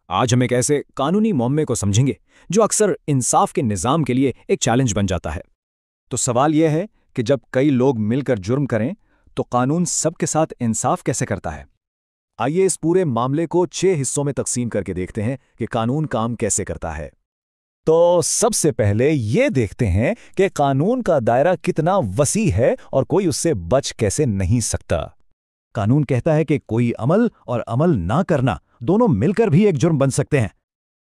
आज हम एक ऐसे कानूनी मुअम्मे को समझेंगे जो अक्सर इंसाफ के निज़ाम के लिए एक चैलेंज बन जाता है। तो सवाल यह है कि जब कई लोग मिलकर जुर्म करें तो कानून सबके साथ इंसाफ कैसे करता है। आइए इस पूरे मामले को 6 हिस्सों में तकसीम करके देखते हैं कि कानून काम कैसे करता है। तो सबसे पहले ये देखते हैं कि कानून का दायरा कितना वसी है और कोई उससे बच कैसे नहीं सकता। कानून कहता है कि कोई अमल और अमल ना करना दोनों मिलकर भी एक जुर्म बन सकते हैं।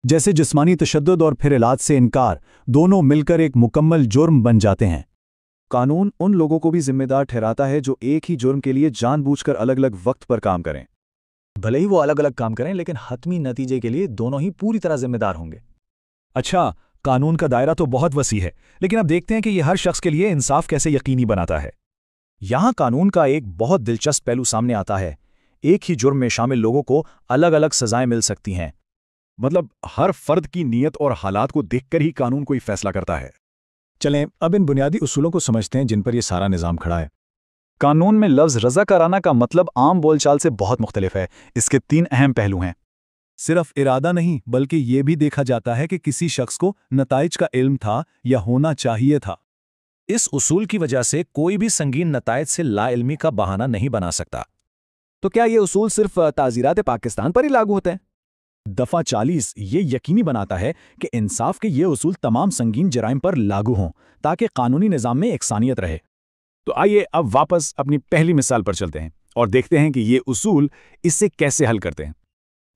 जैसे जिस्मानी तशद्दुद और फिर इलाज से इनकार दोनों मिलकर एक मुकम्मल जुर्म बन जाते हैं। कानून उन लोगों को भी जिम्मेदार ठहराता है जो एक ही जुर्म के लिए जानबूझकर अलग अलग वक्त पर काम करें। भले ही वो अलग अलग काम करें लेकिन हतमी नतीजे के लिए दोनों ही पूरी तरह जिम्मेदार होंगे। अच्छा, कानून का दायरा तो बहुत वसी है, लेकिन अब देखते हैं कि यह हर शख्स के लिए इंसाफ कैसे यकीनी बनाता है। यहाँ कानून का एक बहुत दिलचस्प पहलू सामने आता है। एक ही जुर्म में शामिल लोगों को अलग अलग सजाएं मिल सकती हैं। मतलब हर फर्द की नीयत और हालात को देखकर ही कानून कोई फैसला करता है। चलें अब इन बुनियादी उसूलों को समझते हैं जिन पर यह सारा निज़ाम खड़ा है। कानून में लफ्ज़ रज़ाकाराना का मतलब आम बोलचाल से बहुत मुख्तलिफ है। इसके 3 अहम पहलू हैं। सिर्फ इरादा नहीं बल्कि ये भी देखा जाता है कि किसी शख्स को नताइज का इल्म था या होना चाहिए था। इस उसूल की वजह से कोई भी संगीन नताइज से लाइल्मी का बहाना नहीं बना सकता। तो क्या ये उसूल सिर्फ ताज़ीरात पाकिस्तान पर ही लागू होते हैं? दफ़ा 40 ये यकीनी बनाता है कि इंसाफ के ये उसूल तमाम संगीन जराइम पर लागू हों ताकि कानूनी निज़ाम में एकसानियत रहे। तो आइए अब वापस अपनी पहली मिसाल पर चलते हैं और देखते हैं कि ये उसूल इससे कैसे हल करते हैं।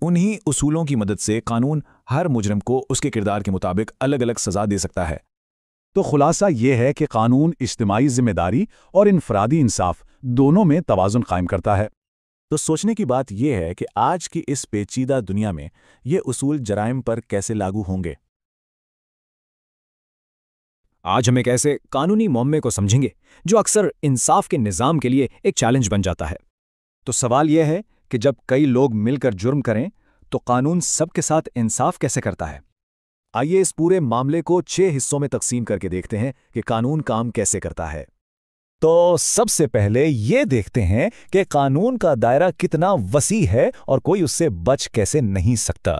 उन्हीं उसूलों की मदद से कानून हर मुजरिम को उसके किरदार के मुताबिक अलग अलग सज़ा दे सकता है। तो खुलासा ये है कि कानून इज्तिमाई जिम्मेदारी और इनफरादी इंसाफ दोनों में तवाज़ुन कायम करता है। तो सोचने की बात यह है कि आज की इस पेचीदा दुनिया में ये उसूल जराइम पर कैसे लागू होंगे। आज हम एक ऐसे कानूनी मुअम्मे को समझेंगे जो अक्सर इंसाफ के निज़ाम के लिए एक चैलेंज बन जाता है। तो सवाल यह है कि जब कई लोग मिलकर जुर्म करें तो कानून सबके साथ इंसाफ कैसे करता है। आइए इस पूरे मामले को 6 हिस्सों में तकसीम करके देखते हैं कि कानून काम कैसे करता है। तो सबसे पहले ये देखते हैं कि कानून का दायरा कितना वसी है और कोई उससे बच कैसे नहीं सकता।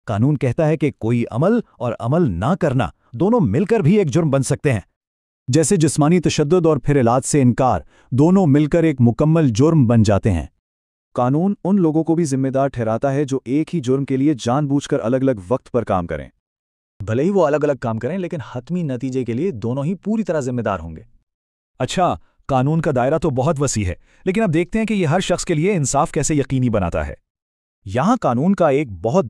कानून कहता है कि कोई अमल और अमल ना करना दोनों मिलकर भी एक जुर्म बन सकते हैं। जैसे जिस्मानी तशद्दुद और फिर इलाज से इनकार दोनों मिलकर एक मुकम्मल जुर्म बन जाते हैं। कानून उन लोगों को भी जिम्मेदार ठहराता है जो एक ही जुर्म के लिए जानबूझकर अलग अलग वक्त पर काम करें। भले ही वो अलग अलग काम करें लेकिन हतमी नतीजे के लिए दोनों ही पूरी तरह जिम्मेदार होंगे। अच्छा, कानून का दायरा तो बहुत वसी है, लेकिन अब देखते हैं कि यह हर शख्स के लिए इंसाफ कैसे यकीनी बनाता है। यहाँ कानून का एक बहुत